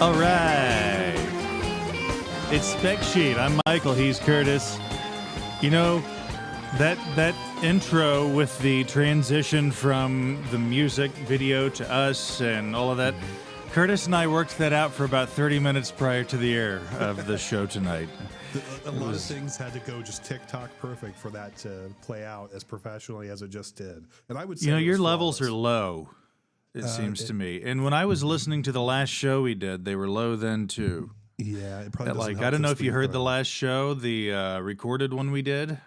All right. It's Spec Sheet. I'm Michael. He's Curtis. You know, that intro with the transition from the music video to us and all of that, Curtis and I worked that out for about 30 minutes prior to the air of the show tonight. A lot of things had to go just TikTok perfect for that to play out as professionally as it just did. And I would say, your levels are low, it seems to me. And when I was listening to the last show we did, they were low then too. Yeah, it probably doesn't help I don't know if you heard though. the last show, the recorded one we did.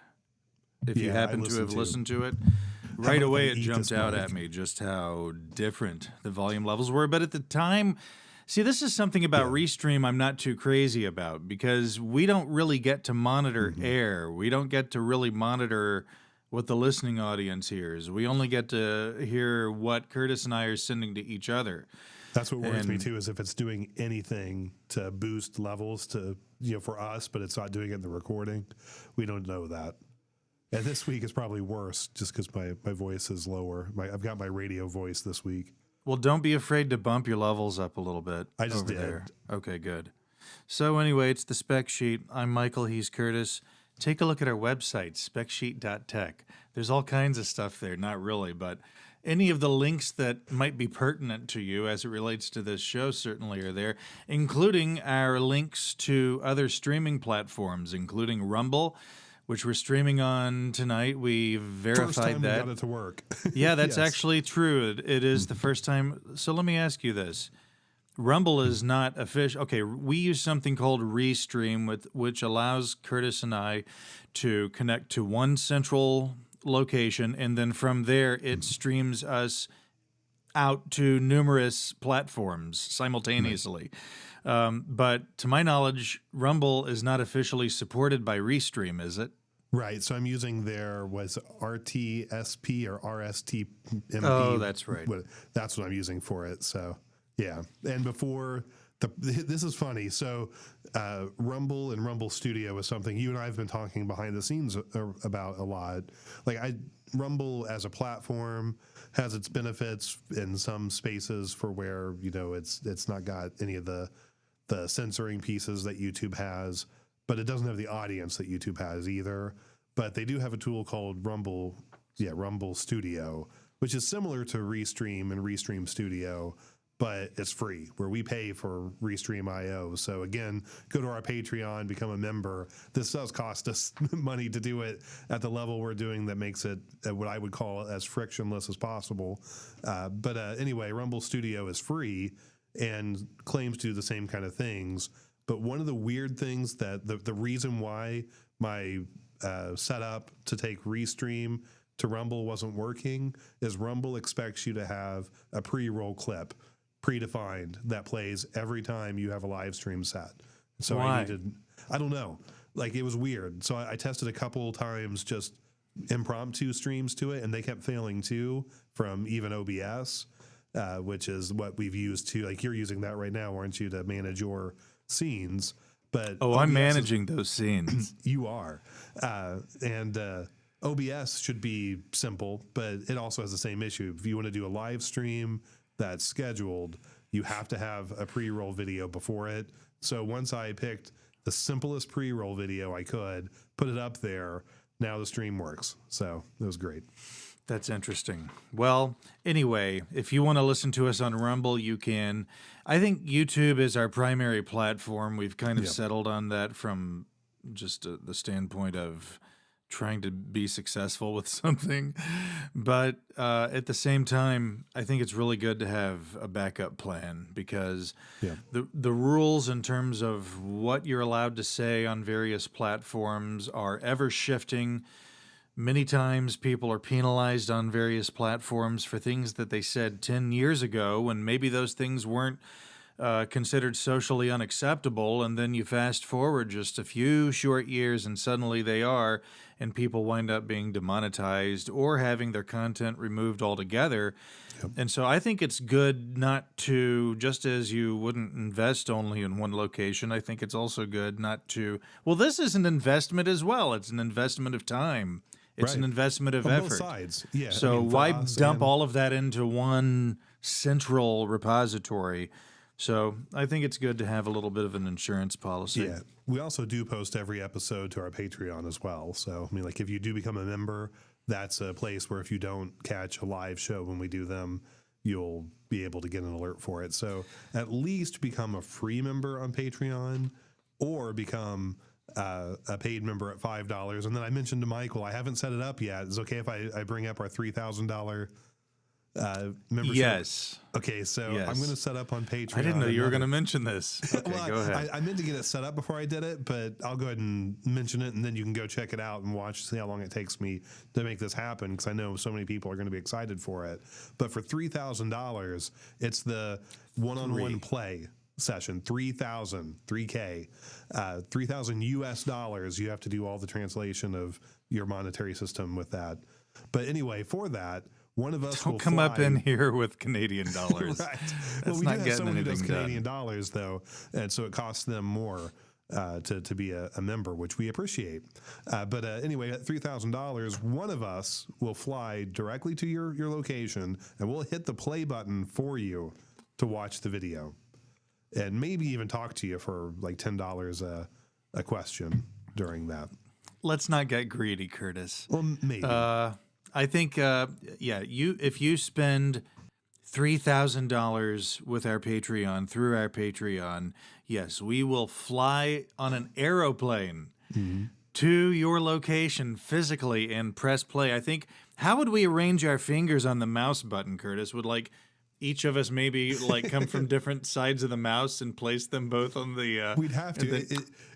If you happen to have listened to it, right away it jumped out at me just how different the volume levels were. But at the time, see, this is something about Restream I'm not too crazy about, because we don't really get to monitor air. We don't get to really monitor what the listening audience hears. We only get to hear what Curtis and I are sending to each other. That's what worries me too, is if it's doing anything to boost levels to, for us, but it's not doing it in the recording. We don't know that. And this week is probably worse just because my voice is lower. I've got my radio voice this week. Well, don't be afraid to bump your levels up a little bit. I just did. There. Okay, good. So anyway, it's the Spec Sheet. I'm Michael. He's Curtis. Take a look at our website, specsheet.tech. There's all kinds of stuff there. Not really, but any of the links that might be pertinent to you as it relates to this show certainly are there, including our links to other streaming platforms, including Rumble, which we're streaming on tonight. We verified first time that. We got it to work. Yeah, that's Yes. actually true. It is the first time. So let me ask you this. Rumble is not official. Okay, we use something called Restream, which allows Curtis and I to connect to one central location, and then from there it streams us out to numerous platforms simultaneously. But to my knowledge, Rumble is not officially supported by Restream, is it? Right. So I'm using their RTSP or RSTMP. Oh, that's right. That's what I'm using for it. So yeah. And before this is funny. So Rumble and Rumble Studio is something you and I have been talking behind the scenes about a lot. Rumble as a platform has its benefits in some spaces for where, it's not got any of the censoring pieces that YouTube has, but it doesn't have the audience that YouTube has either. But they do have a tool called Rumble Studio, which is similar to Restream and Restream Studio, but it's free, where we pay for Restream IO. So again, go to our Patreon, become a member. This does cost us money to do it at the level we're doing that makes it what I would call as frictionless as possible. But anyway, Rumble Studio is free and claims to do the same kind of things. But one of the weird things that the reason why my setup to take Restream to Rumble wasn't working is Rumble expects you to have a pre-roll clip predefined that plays every time you have a live stream set. So why? I don't know. It was weird. So I tested a couple times just impromptu streams to it, and they kept failing too from even OBS, which is what we've used to, you're using that right now, aren't you, to manage your scenes? But I'm managing those scenes. You are. And OBS should be simple, but it also has the same issue. If you want to do a live stream that's scheduled, you have to have a pre-roll video before it. So once I picked the simplest pre-roll video I could, put it up there, now the stream works. So it was great. That's interesting. Well, anyway, if you want to listen to us on Rumble, you can. I think YouTube is our primary platform. We've kind of settled on that from just the standpoint of trying to be successful with something. But at the same time, I think it's really good to have a backup plan, because the rules in terms of what you're allowed to say on various platforms are ever shifting. Many times people are penalized on various platforms for things that they said 10 years ago when maybe those things weren't considered socially unacceptable, and then you fast forward just a few short years and suddenly they are, and people wind up being demonetized or having their content removed altogether. And so I think it's good not to, just as you wouldn't invest only in one location, I think it's also good not to, well, this is an investment as well. It's an investment of time. It's an investment of effort. Both sides. Yeah. So why dump all of that into one central repository? So I think it's good to have a little bit of an insurance policy. Yeah. We also do post every episode to our Patreon as well. So, I mean, like if you do become a member, that's a place where if you don't catch a live show when we do them, you'll be able to get an alert for it. So at least become a free member on Patreon or become a paid member at $5. And then I mentioned to Michael, I haven't set it up yet. Is it okay if I bring up our $3,000 membership? Yes. Okay, so Yes. I'm going to set up on Patreon. I didn't know you were going to mention this. Okay, Well, go ahead. I meant to get it set up before I did it, but I'll go ahead and mention it, and then you can go check it out and watch, see how long it takes me to make this happen, because I know so many people are going to be excited for it. But for $3,000, it's the one-on-one play session, 3K, 3,000 US dollars. You have to do all the translation of your monetary system with that. But anyway, for that, one of us Don't will come fly. up in here with Canadian dollars. Right. That's Well, we not do have getting someone who does anything Canadian done. dollars, though, and so it costs them more to be a member, which we appreciate. But anyway, at $3,000, one of us will fly directly to your location, and we'll hit the play button for you to watch the video, and maybe even talk to you for like $10 a question during that. Let's not get greedy, Curtis. Well, maybe. I think, if you spend $3,000 with our Patreon, through our Patreon, yes, we will fly on an aeroplane to your location physically and press play. I think, how would we arrange our fingers on the mouse button, Curtis? Would like each of us maybe like come from different sides of the mouse and place them both on the... We'd have to.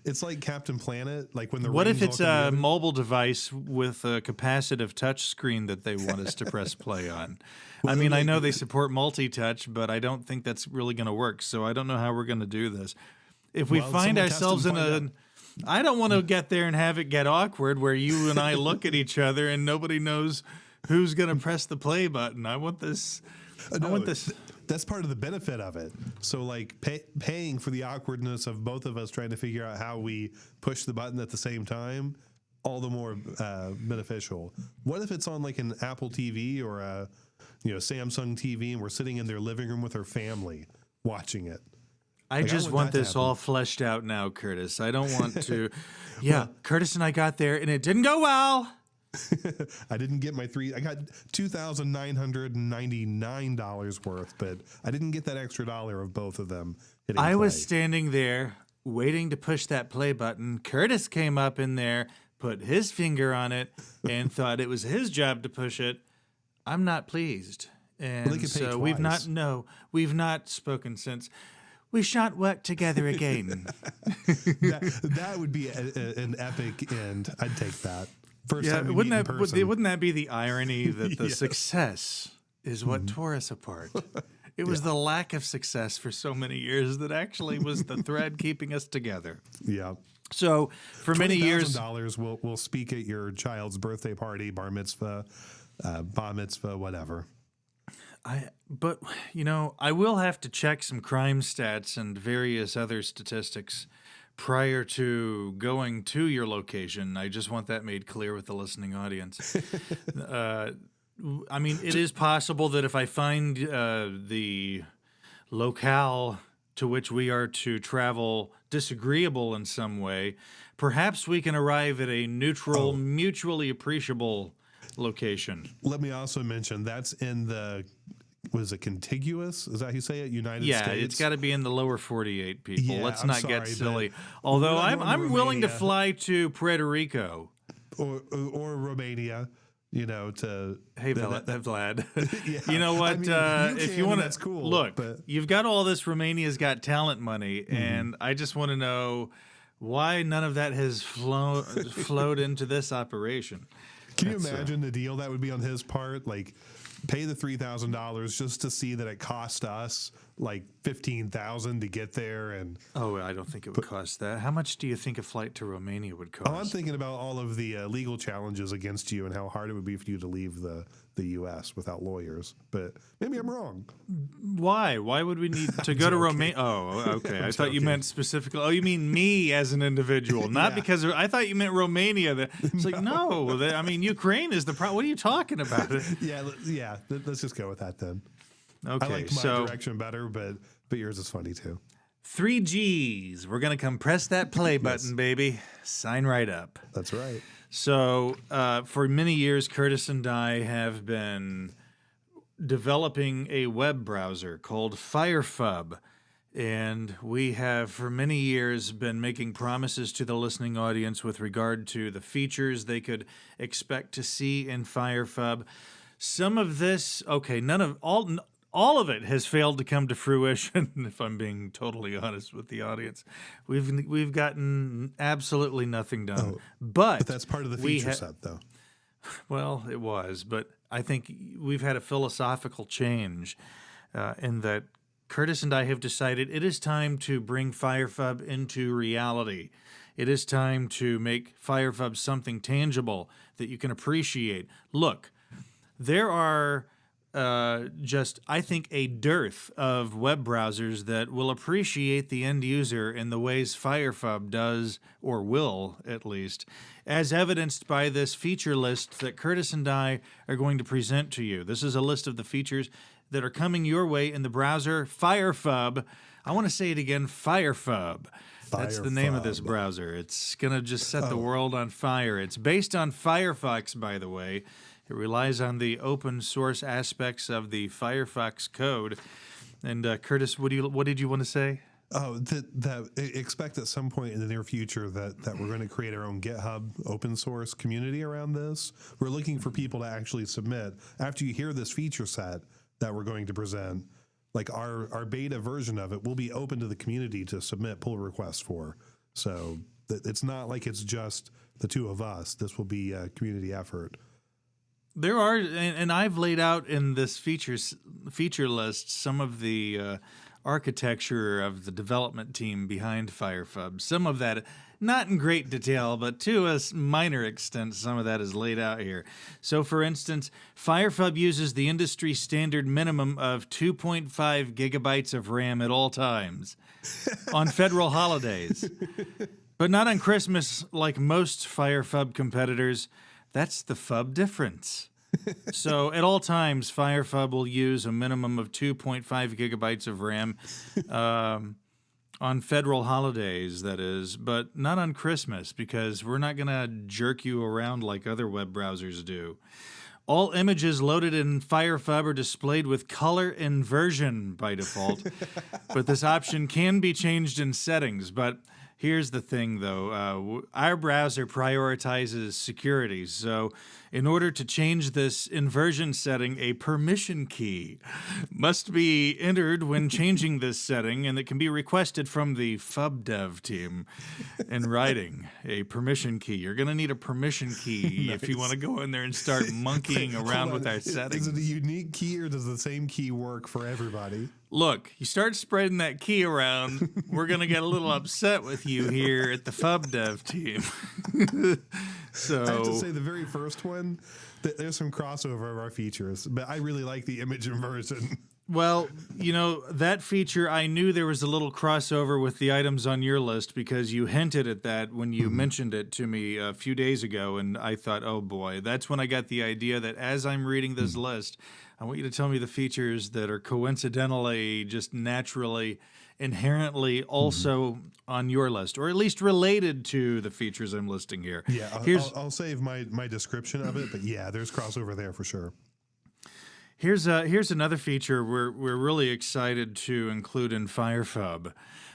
It's like Captain Planet, like when the What if rings it's all come a together. mobile device with a capacitive touch screen that they want us to press play on? I mean, I know they support multi-touch, but I don't think that's really going to work. So I don't know how we're going to do this. If we Well, find someone test ourselves in and find I don't want to get there and have it get awkward where you and I look at each other and nobody knows who's going to press the play button. I want this. I want this. That's part of the benefit of it. So, like paying for the awkwardness of both of us trying to figure out how we push the button at the same time, all the more beneficial. What if it's on like an Apple TV or a Samsung TV, and we're sitting in their living room with our family watching it? I just want this all fleshed out now, Curtis. I don't want to. Yeah, Curtis and I got there and it didn't go well. I didn't get I got $2,999 worth, but I didn't get that extra dollar of both of them hitting I was play. standing there waiting to push that play button. Curtis came up in there, put his finger on it, and thought it was his job to push it. I'm not pleased. And they could pay so we've twice. we've not spoken since. We shan't work together again. that would be an epic end. I'd take that. First time we wouldn't meet in that person. wouldn't that be the irony that the Yes. success is what tore us apart? It was the lack of success for so many years that actually was the thread keeping us together. Yeah. So for many years, $20,000 we'll speak at your child's birthday party, bar mitzvah, bar mitzvah, whatever. But I will have to check some crime stats and various other statistics prior to going to your location. I just want that made clear with the listening audience. I mean, it is possible that if I find the locale to which we are to travel disagreeable in some way, perhaps we can arrive at a neutral, mutually appreciable location. Let me also mention that's in the, was it contiguous? Is that how you say it? United States? Yeah, it's got to be in the lower 48, people. Yeah, Let's I'm not get sorry, silly. but Although we're not going to I'm willing to Romania. fly to Puerto Rico. Or Romania, to... Hey, Vlad. Yeah, You know what? I mean, if can, you want to that's cool. look, but you've got all this Romania's Got Talent money, and I just want to know why none of that has flowed into this operation. can you imagine the deal that would be on his part? Like, pay the $3,000 just to see that it cost us like $15,000 to get there, and Oh, I don't think it would cost that. How much do you think a flight to Romania would cost? I'm thinking about all of the legal challenges against you and how hard it would be for you to leave the U.S. without lawyers. But maybe I'm wrong. Why? Why would we need to go to Romania? Oh, okay. I thought you joking. meant specifically. Oh, you mean me as an individual, not Yeah. because I thought you meant Romania. It's like no. I mean, Ukraine is the problem. What are you talking about? Yeah. Let's just go with that then. Okay, I liked my so direction better, but But yours is funny too. 3Gs. We're going to come press that play button, baby. Sign right up. That's right. So for many years, Curtis and I have been developing a web browser called FireFub. And we have, for many years, been making promises to the listening audience with regard to the features they could expect to see in FireFub. Some of this, okay, all of it has failed to come to fruition, if I'm being totally honest with the audience. We've gotten absolutely nothing done. But that's part of the feature set, though. Well, it was, but I think we've had a philosophical change in that Curtis and I have decided it is time to bring FireFub into reality. It is time to make FireFub something tangible that you can appreciate. Look, there are I think, a dearth of web browsers that will appreciate the end user in the ways FireFub does, or will at least, as evidenced by this feature list that Curtis and I are going to present to you. This is a list of the features that are coming your way in the browser FireFub. I want to say it again, FireFub. That's the name of this browser. It's going to just set the world on fire. It's based on Firefox, by the way. It relies on the open source aspects of the Firefox code. And Curtis, what did you want to say? Oh, that expect at some point in the near future that we're going to create our own GitHub open source community around this. We're looking for people to actually submit. After you hear this feature set that we're going to present, like our beta version of it will be open to the community to submit pull requests for. So it's not like it's just the two of us. This will be a community effort. There are, and I've laid out in this feature list some of the architecture of the development team behind FireFub. Some of that, not in great detail, but to a minor extent, some of that is laid out here. So, for instance, FireFub uses the industry standard minimum of 2.5 gigabytes of RAM at all times on federal holidays, but not on Christmas like most FireFub competitors. That's the FUB difference. So at all times, FireFub will use a minimum of 2.5 gigabytes of RAM on federal holidays, that is, but not on Christmas, because we're not going to jerk you around like other web browsers do. All images loaded in FireFub are displayed with color inversion by default, but this option can be changed in settings. But here's the thing, though. Our browser prioritizes security, so in order to change this inversion setting, a permission key must be entered when changing this setting, and it can be requested from the FUB dev team in writing. A permission key. You're going to need a permission key if you want to go in there and start monkeying around with our settings. Is it a unique key, or does the same key work for everybody? Look, you start spreading that key around, we're going to get a little upset with you here at the FUB dev team. So I have to say, the very first one, there's some crossover of our features, but I really like the image inversion. Well, you know, that feature, I knew there was a little crossover with the items on your list because you hinted at that when you mentioned it to me a few days ago, and I thought, oh boy, that's when I got the idea that as I'm reading this list, I want you to tell me the features that are coincidentally, just naturally, inherently also on your list, or at least related to the features I'm listing here. Yeah, I'll save my description of it, but yeah, there's crossover there for sure. Here's another feature we're really excited to include in FireFub.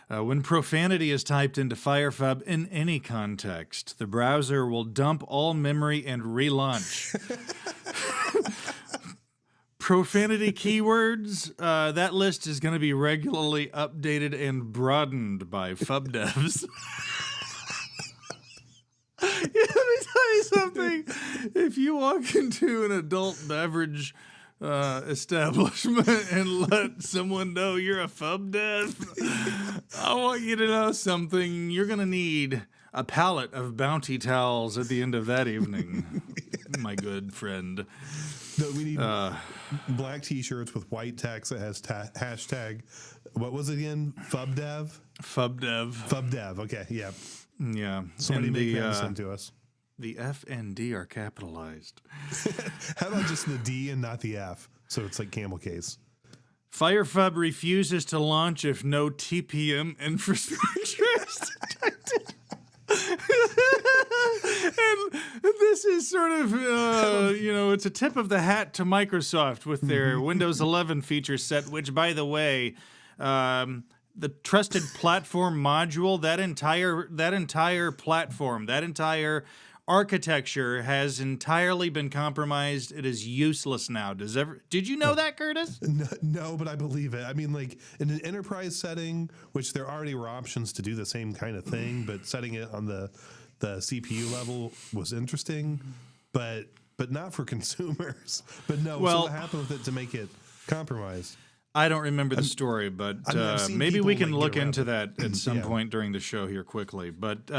When profanity is typed into FireFub in any context, the browser will dump all memory and relaunch. Profanity keywords, that list is going to be regularly updated and broadened by FUB devs. Let me tell you something. If you walk into an adult beverage establishment and let someone know you're a FUB dev, I want you to know something. You're going to need a pallet of Bounty towels at the end of that evening, my good friend. No, we need black T-shirts with white text that has hashtag. What was it again? FUB dev. FUB dev. FUB dev. Okay, yeah, yeah. Somebody make that sent to us. The F and D are capitalized. How about just the D and not the F? So it's like camel case. Firefub refuses to launch if no TPM infrastructure is detected. And this is sort of, it's a tip of the hat to Microsoft with their Windows 11 feature set, which, by the way, the trusted platform module, that entire platform, that entire architecture has entirely been compromised. It is useless now. Did you know that, Curtis? No, but I believe it. I mean, like in an enterprise setting, which there already were options to do the same kind of thing, but setting it on the CPU level was interesting, but not for consumers. But no, so what happened with it to make it compromised? I don't remember the story, but maybe we can look into that at some point during the show here quickly. But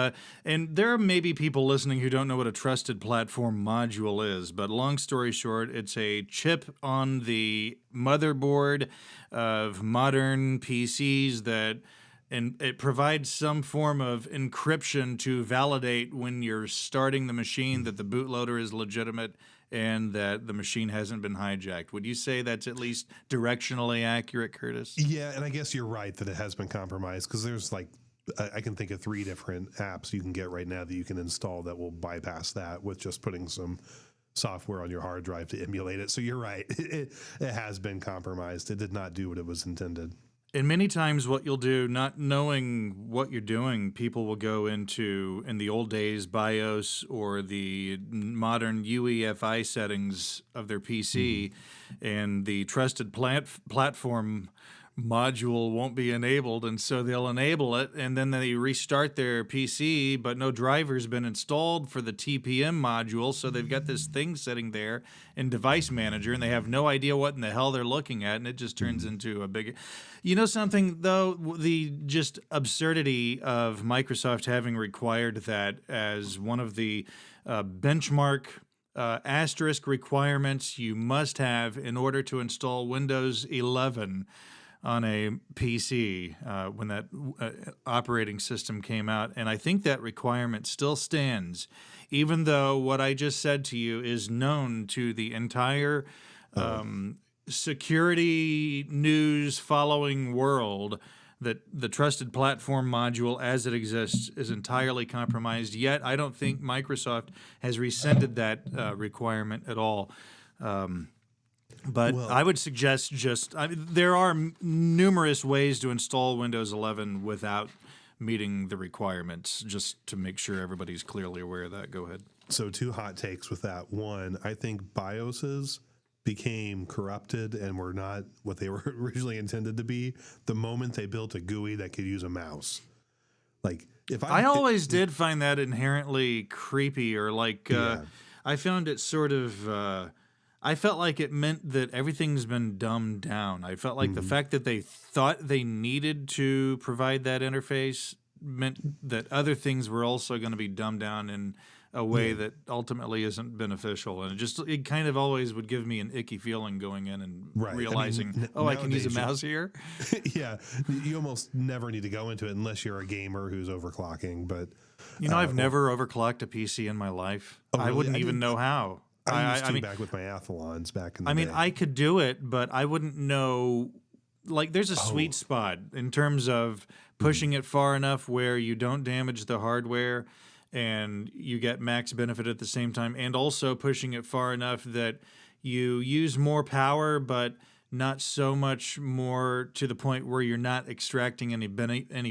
and there may be people listening who don't know what a trusted platform module is. But long story short, it's a chip on the motherboard of modern PCs and it provides some form of encryption to validate when you're starting the machine that the bootloader is legitimate and that the machine hasn't been hijacked. Would you say that's at least directionally accurate, Curtis? Yeah, and I guess you're right that it has been compromised because there's I can think of 3 different apps you can get right now that you can install that will bypass that with just putting some software on your hard drive to emulate it. So you're right. It has been compromised. It did not do what it was intended. And many times what you'll do, not knowing what you're doing, people will go into, in the old days, BIOS or the modern UEFI settings of their PC, and the trusted platform module won't be enabled, and so they'll enable it, and then they restart their PC, but no driver's been installed for the TPM module, so they've got this thing sitting there in Device Manager, and they have no idea what in the hell they're looking at, and it just turns into a big... You know something, though? The just absurdity of Microsoft having required that as one of the benchmark asterisk requirements you must have in order to install Windows 11 on a PC when that operating system came out. And I think that requirement still stands, even though what I just said to you is known to the entire security news following world, that the trusted platform module as it exists is entirely compromised. Yet I don't think Microsoft has rescinded that requirement at all. But I would suggest there are numerous ways to install Windows 11 without meeting the requirements, just to make sure everybody's clearly aware of that. Go ahead. So 2 hot takes with that. One, I think BIOSes became corrupted and were not what they were originally intended to be the moment they built a GUI that could use a mouse. Like, if I always did find that inherently creepy, or like I found it sort of... I felt like it meant that everything's been dumbed down. I felt like the fact that they thought they needed to provide that interface meant that other things were also going to be dumbed down in a way that ultimately isn't beneficial. And it kind of always would give me an icky feeling going in and realizing, I can use a mouse here. Yeah, you almost never need to go into it unless you're a gamer who's overclocking. But I've never overclocked a PC in my life. Oh, really? I wouldn't even know how. I used to back with my Athlons back in the day. I could do it, but I wouldn't know. Like, there's a sweet spot in terms of pushing it far enough where you don't damage the hardware and you get max benefit at the same time, and also pushing it far enough that you use more power, but not so much more to the point where you're not extracting any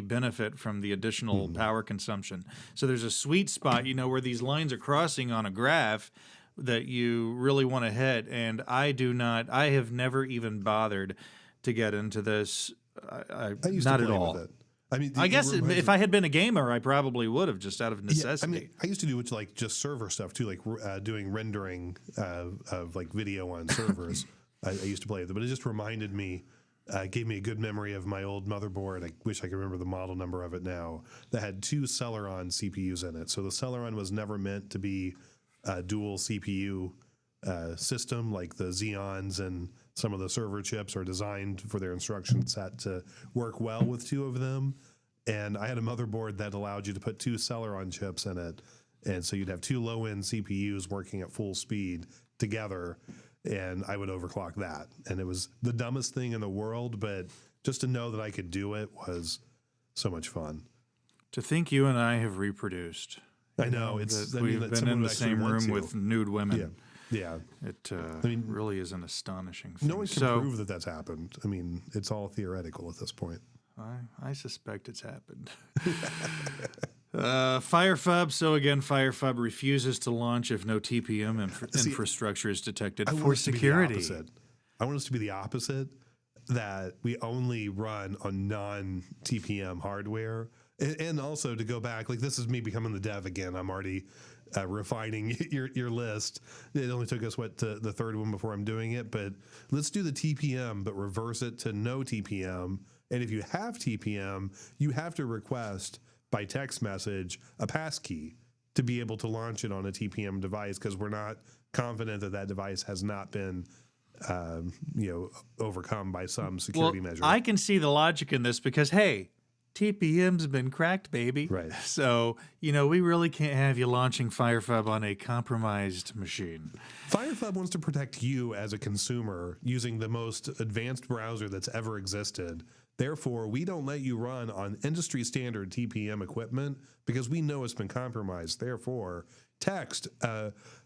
benefit from the additional power consumption. So there's a sweet spot, where these lines are crossing on a graph that you really want to hit, and I have never even bothered to get into this. I used not to play at all. with it. I mean, I guess if I had been a gamer, I probably would have, just out of necessity. Yeah, I mean, I used to do it to like just server stuff too, like doing rendering of like video on servers. I used to play with it, but it just reminded me, gave me a good memory of my old motherboard. I wish I could remember the model number of it now. That had 2 Celeron CPUs in it. So the Celeron was never meant to be a dual CPU system, like the Xeons and some of the server chips are designed for their instruction set to work well with 2 of them. And I had a motherboard that allowed you to put 2 Celeron chips in it. And so you'd have 2 low-end CPUs working at full speed together. and I would overclock that. And it was the dumbest thing in the world, but just to know that I could do it was so much fun. To think you and I have reproduced. I know it's. We've been in the same room with nude women. Yeah. It really is an astonishing thing. No one can prove that that's happened. I mean, it's all theoretical at this point. I suspect it's happened. FireFub. So again, FireFub refuses to launch if no TPM infrastructure is detected for security. I want us to be the opposite, that we only run on non-TPM hardware. And also to go back, like this is me becoming the dev again. I'm already refining your list. It only took us the third one before I'm doing it, but let's do the TPM, but reverse it to no TPM. And if you have TPM, you have to request by text message a passkey to be able to launch it on a TPM device, because we're not confident that device has not been overcome by some security measure. I can see the logic in this because, hey, TPM's been cracked, baby. Right. So, we really can't have you launching FireFub on a compromised machine. FireFub wants to protect you as a consumer using the most advanced browser that's ever existed. Therefore, we don't let you run on industry standard TPM equipment because we know it's been compromised. Therefore, text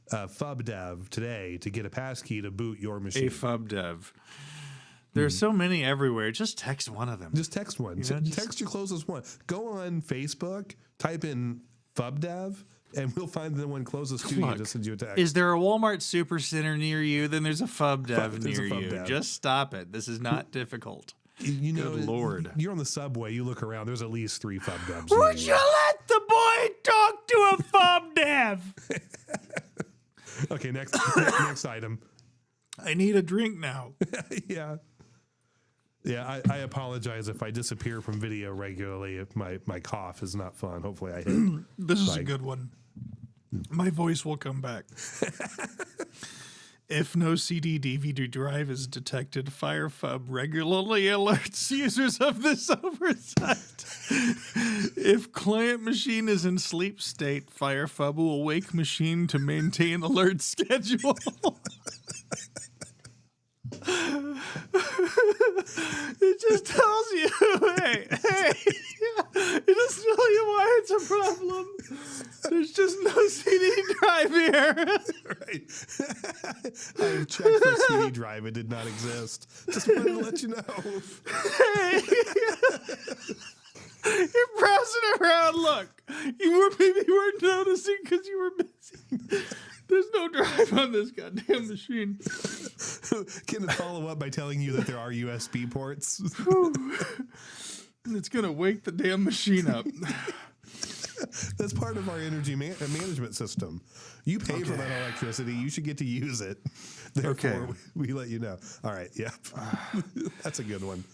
FubDev today to get a passkey to boot your machine. A FubDev. There's so many everywhere. Just text one of them. Just text one. Text your closest one. Go on Facebook, type in FubDev, and we'll find the one closest to you to send you a text. Is there a Walmart Supercenter near you? Then there's a FubDev near you. Just stop it. This is not difficult. Good Lord. You're on the subway, you look around, there's at least 3 FubDevs. Would you let the boy talk to a FubDev? Okay, next item. I need a drink now. Yeah. Yeah, I apologize if I disappear from video regularly. If my cough is not fun. Hopefully I hit. This is a good one. My voice will come back. If no CD DVD drive is detected, FireFub regularly alerts users of this oversight. If client machine is in sleep state, FireFub will wake machine to maintain alert schedule. It just tells you, hey, it doesn't tell you why it's a problem. There's just no CD drive here. Right. I checked for CD drive. It did not exist. Just wanted to let you know. Hey. You're browsing around. Look, maybe you weren't noticing because you were busy. There's no drive on this goddamn machine. Can it follow up by telling you that there are USB ports? It's going to wake the damn machine up. That's part of our energy management system. You pay for that electricity. You should get to use it. Therefore, we let you know. All right. Yep. That's a good one.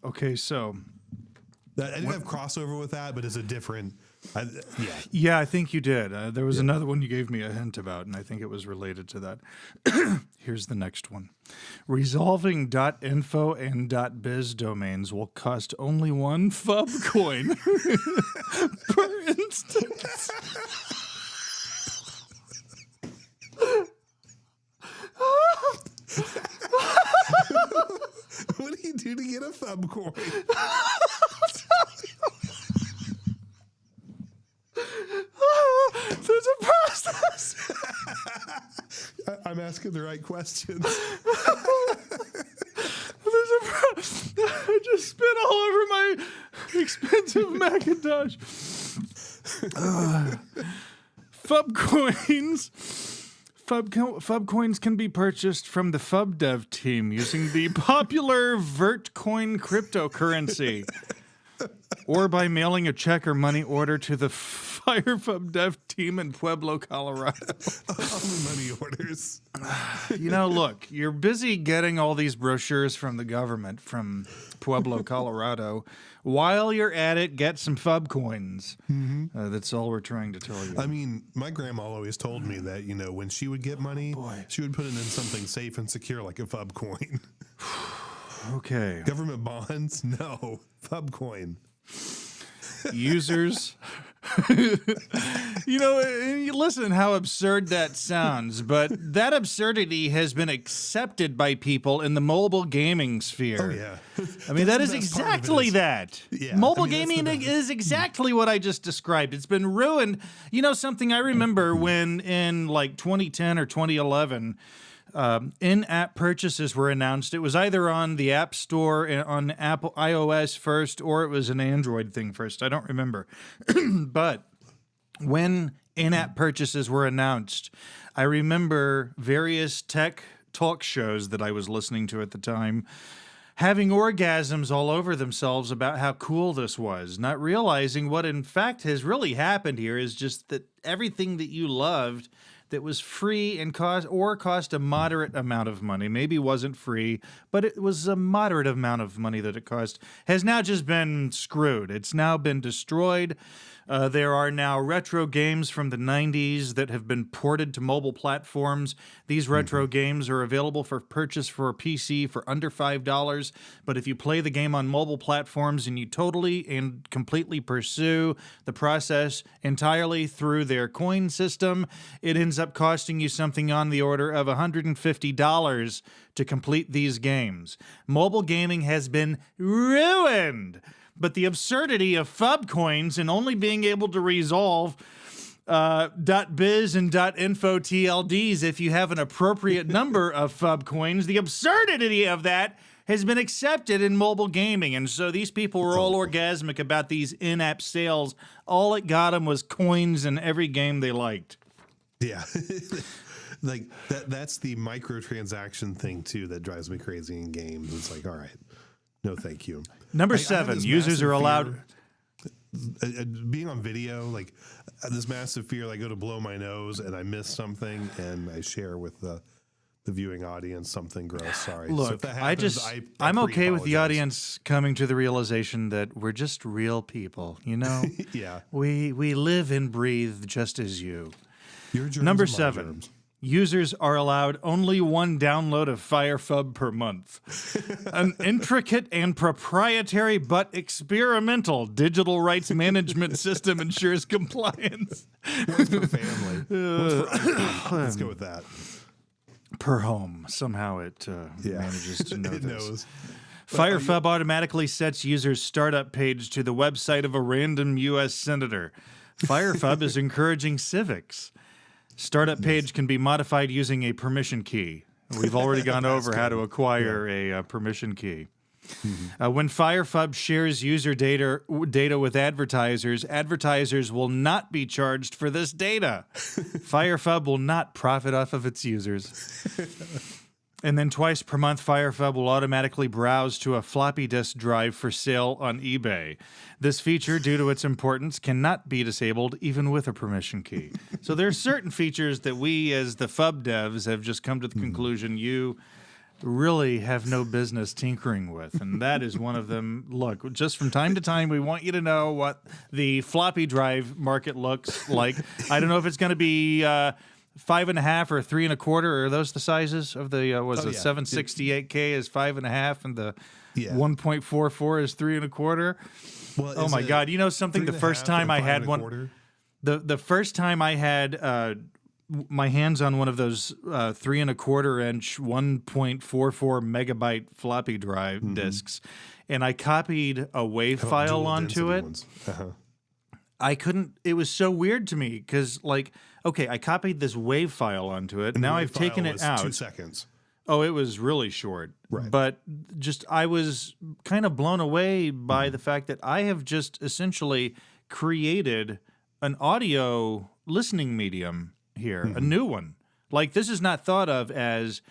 Okay. So I didn't have crossover with that, but it's a different. Yeah, I think you did. There was another one you gave me a hint about, and I think it was related to that. Here's the next one. Resolving .info and .biz domains will cost only 1 FUB coin per instance. What do you do to get a FUB coin? There's a process. I'm asking the right questions. I just spit all over my expensive Macintosh. FUB coins. FUB coins can be purchased from the FubDev team using the popular Vertcoin cryptocurrency, or by mailing a check or money order to the FireFubDev team in Pueblo, Colorado. Only money orders. Look, you're busy getting all these brochures from the government from Pueblo, Colorado. While you're at it, get some FUB coins. Mm-hmm. That's all we're trying to tell you. I mean, my grandma always told me that, when she would get money, she would put it in something safe and secure like a FUB coin. Okay. Government bonds? No. FUB coin. Users You know, you listen how absurd that sounds, but that absurdity has been accepted by people in the mobile gaming sphere. Oh, yeah. I mean, that is exactly that. Yeah, Mobile I mean, gaming is exactly what I just described. It's been ruined. You know, something I remember when in like 2010 or 2011, in-app purchases were announced. It was either on the App Store on Apple iOS first, or it was an Android thing first. I don't remember. But when in-app purchases were announced, I remember various tech talk shows that I was listening to at the time having orgasms all over themselves about how cool this was, not realizing what in fact has really happened here is just that everything that you loved that was free and cost a moderate amount of money, maybe wasn't free, but it was a moderate amount of money that it cost, has now just been screwed. It's now been destroyed. There are now retro games from the 90s that have been ported to mobile platforms. These retro games are available for purchase for a PC for under $5. But if you play the game on mobile platforms and you totally and completely pursue the process entirely through their coin system, it ends up costing you something on the order of $150 to complete these games. Mobile gaming has been ruined. But the absurdity of FUB coins and only being able to resolve .biz and .info TLDs if you have an appropriate number of FUB coins, the absurdity of that has been accepted in mobile gaming. And so these people were all orgasmic about these in-app sales. All it got them was coins in every game they liked. Yeah. Like that's the microtransaction thing too that drives me crazy in games. It's like, all right, no thank you. Number 7, users are allowed. Being on video, like this massive fear, I go to blow my nose and I miss something and I share with the viewing audience something gross. Sorry. Look, so if that happens, I'm okay with the pre-apologize. audience coming to the realization that we're just real people, you know? Yeah. We live and breathe just as you. Your germs Number are my 7. germs. Users are allowed only one download of FireFub per month. An intricate and proprietary but experimental digital rights management system ensures compliance. One's for family. One's for iPhone. Let's go with that. Per home. Somehow it manages to know It this. knows. FireFub automatically sets users' startup page to the website of a random U.S. senator. FireFub is encouraging civics. Startup page can be modified using a permission key. We've already gone over how to acquire a permission key. When FireFub shares user data with advertisers, advertisers will not be charged for this data. FireFub will not profit off of its users. And then twice per month, FireFub will automatically browse to a floppy disk drive for sale on eBay. This feature, due to its importance, cannot be disabled even with a permission key. So there are certain features that we, as the FUB devs, have just come to the conclusion you really have no business tinkering with. And that is one of them. Look, just from time to time, we want you to know what the floppy drive market looks like. I don't know if it's going to be 5.5 or 3 1/4. Are those the sizes of the 768K is 5.5 and the 1.44 is 3 1/4? Well, oh my God! You know something? The first time I had one, the first time I had my hands on one of those 3 1/4 inch 1.44 megabyte floppy drive discs, and I copied a WAV file onto it. I couldn't. It was so weird to me because, like, okay, I copied this WAV file onto it. Now I've taken it out. 2 seconds. Oh, it was really short. Right. But just I was kind of blown away by the fact that I have just essentially created an audio listening medium here, a new one. Like, this is not thought of as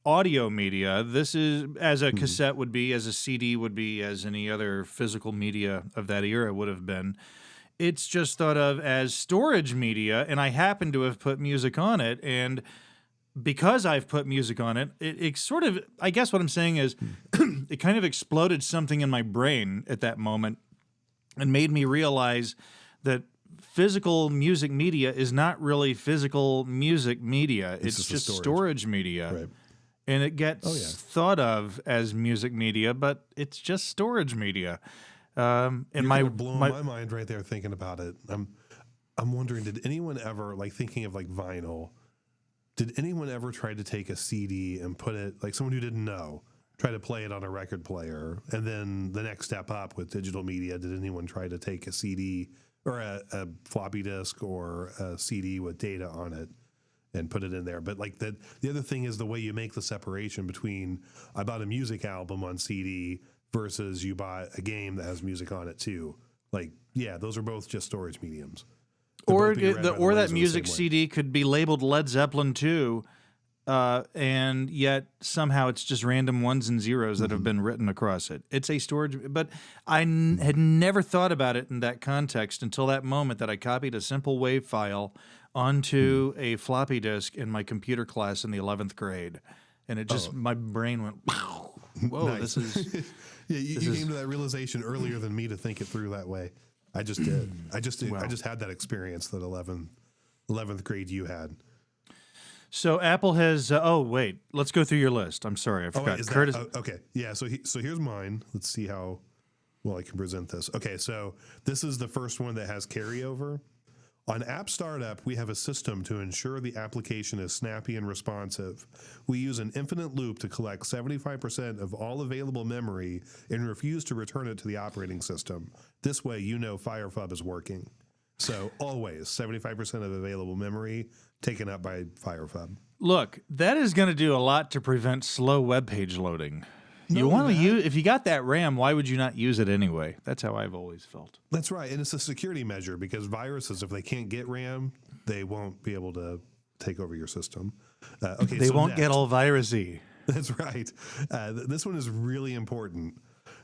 audio media. This is as a cassette would be, as a CD would be, as any other physical media of that era would have been. It's just thought of as storage media, and I happen to have put music on it, and because I've put music on it, it sort of, I guess what I'm saying is, it kind of exploded something in my brain at that moment and made me realize that physical music media is not really physical music media. It's just storage media. Right. And it gets thought of as music media, but it's just storage media. And You're blowing my mind right there thinking about it. I'm wondering, did anyone ever, like thinking of like vinyl, did anyone ever try to take a CD and put it, like someone who didn't know, try to play it on a record player? And then the next step up with digital media, did anyone try to take a CD or a floppy disk or a CD with data on it and put it in there? But like the other thing is the way you make the separation between I bought a music album on CD versus you bought a game that has music on it too. Like, yeah, those are both just storage mediums. Or that music CD could be labeled Led Zeppelin 2, and yet somehow it's just random ones and zeros that have been written across it. It's a storage, but I had never thought about it in that context until that moment that I copied a simple WAV file onto a floppy disk in my computer class in the 11th grade. And it just, my brain went, wow, whoa, Nice. this is... Yeah, you came to that realization earlier than me to think it through that way. I just did. I just had that experience that 11th grade you had. So Apple has. Oh wait, let's go through your list. I'm sorry, I forgot. Curtis. Okay, yeah. So here's mine. Let's see how well I can present this. Okay, so this is the first one that has carryover. On App Startup, we have a system to ensure the application is snappy and responsive. We use an infinite loop to collect 75% of all available memory and refuse to return it to the operating system. This way, you know FireFub is working. So always 75% of available memory taken up by FireFub. Look, that is going to do a lot to prevent slow web page loading. You want to use, if you got that RAM, why would you not use it anyway? That's how I've always felt. That's right. And it's a security measure because viruses, if they can't get RAM, they won't be able to take over your system. Okay, they won't get all virusy. That's right. This one is really important.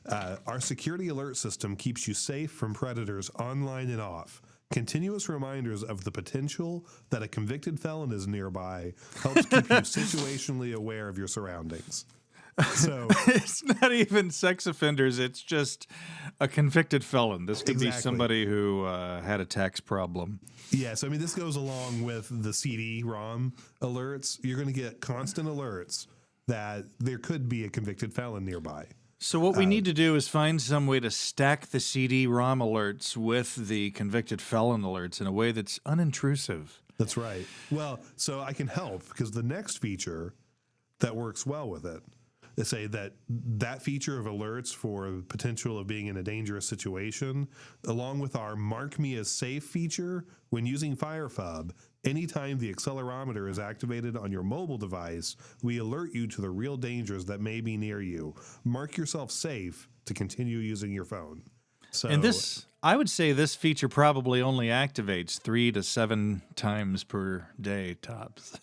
Our security alert system keeps you safe from predators online and off. Continuous reminders of the potential that a convicted felon is nearby helps keep you situationally aware of your surroundings. So it's not even sex offenders. It's just a convicted felon. This could be somebody who had a tax problem. Yes. I mean, this goes along with the CD-ROM alerts. You're going to get constant alerts that there could be a convicted felon nearby. So what we need to do is find some way to stack the CD-ROM alerts with the convicted felon alerts in a way that's unintrusive. That's right. Well, so I can help because the next feature that works well with it, they say that feature of alerts for the potential of being in a dangerous situation, along with our Mark Me as Safe feature, when using FireFub, anytime the accelerometer is activated on your mobile device, we alert you to the real dangers that may be near you. Mark yourself safe to continue using your phone. So, and this, I would say this feature probably only activates 3 to 7 times per day tops.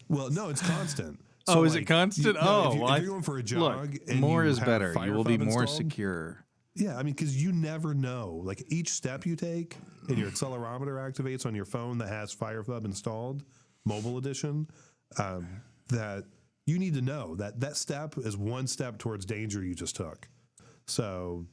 Well, no, it's constant. So is it constant? If you're going for a jog, look, and more you is have better. You will be FireFub more installed, secure. Yeah, I mean, because you never know. Like each step you take and your accelerometer activates on your phone that has FireFub installed, mobile edition, that you need to know that step is one step towards danger you just took. So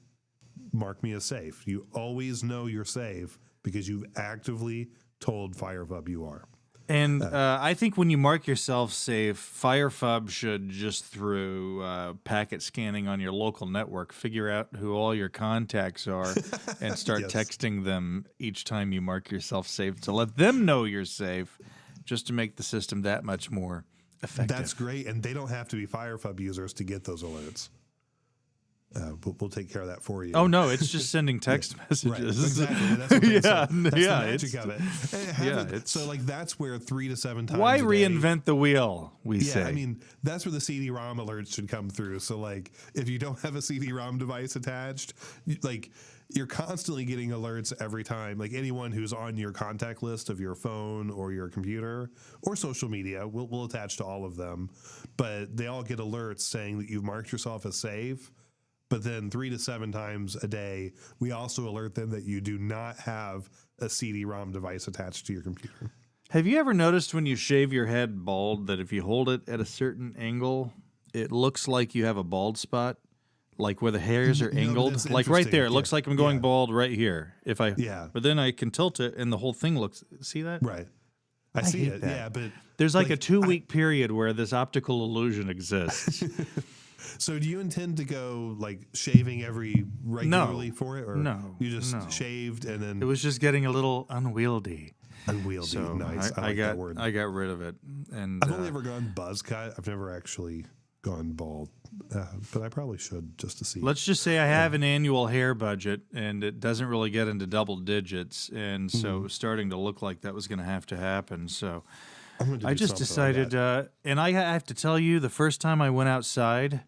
mark me as safe. You always know you're safe because you've actively told FireFub you are. And I think when you mark yourself safe, FireFub should just through packet scanning on your local network, figure out who all your contacts are and start texting them each time you mark yourself safe to let them know you're safe, just to make the system that much more effective. That's great. And they don't have to be FireFub users to get those alerts. We'll take care of that for you. Oh no, it's just sending text messages. Right. Exactly. That's what that's the magic of it. So like that's where 3 to 7 times. Why a day, reinvent the wheel? We say. I mean, that's where the CD-ROM alerts should come through. So like, if you don't have a CD-ROM device attached, you're constantly getting alerts every time. Like anyone who's on your contact list of your phone or your computer or social media, we'll attach to all of them, but they all get alerts saying that you've marked yourself as safe. But then 3 to 7 times a day, we also alert them that you do not have a CD-ROM device attached to your computer. Have you ever noticed when you shave your head bald that if you hold it at a certain angle, it looks like you have a bald spot? Like where the hairs are angled? Like right there. It looks like I'm going bald right here. But then I can tilt it and the whole thing looks, see that? Right. I see it. That. Yeah, but there's like a 2-week period where this optical illusion exists. So do you intend to go like shaving regularly for it, or no, you just no. shaved and then It was just getting a little unwieldy. unwieldy? So Nice. I like that word. I got rid of it, and I've only ever gone buzz cut. I've never actually gone bald, but I probably should just to see. let's just say I have an annual hair budget, and it doesn't really get into double digits, and so it was starting to look like that was going to have to happen. So I just decided, and I have to tell you, the first time I went outside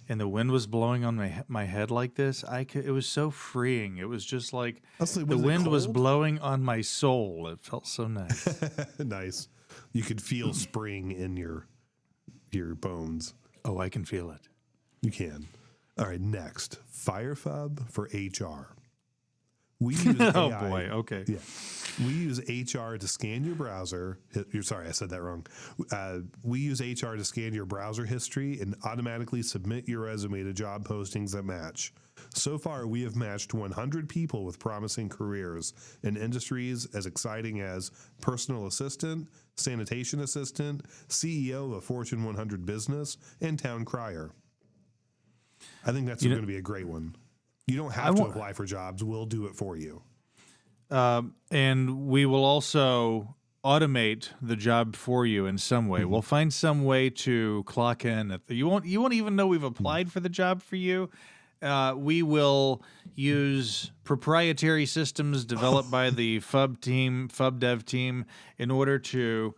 and the wind was blowing on my head like this, it was so freeing. It was just like the wind was blowing on my soul. It felt so nice. Nice. You could feel spring in your bones. Oh, I can feel it. You can. All right, next. FireFub for HR. We use AI. Oh, boy. Okay. Yeah. We use HR to scan your browser. Sorry, I said that wrong. We use HR to scan your browser history and automatically submit your resume to job postings that match. So far, we have matched 100 people with promising careers in industries as exciting as personal assistant, sanitation assistant, CEO of a Fortune 100 business, and town crier. I think that's going to be a great one. You don't have to apply for jobs. We'll do it for you. And we will also automate the job for you in some way. We'll find some way to clock in. You won't even know we've applied for the job for you. We will use proprietary systems developed by the FUB dev team in order to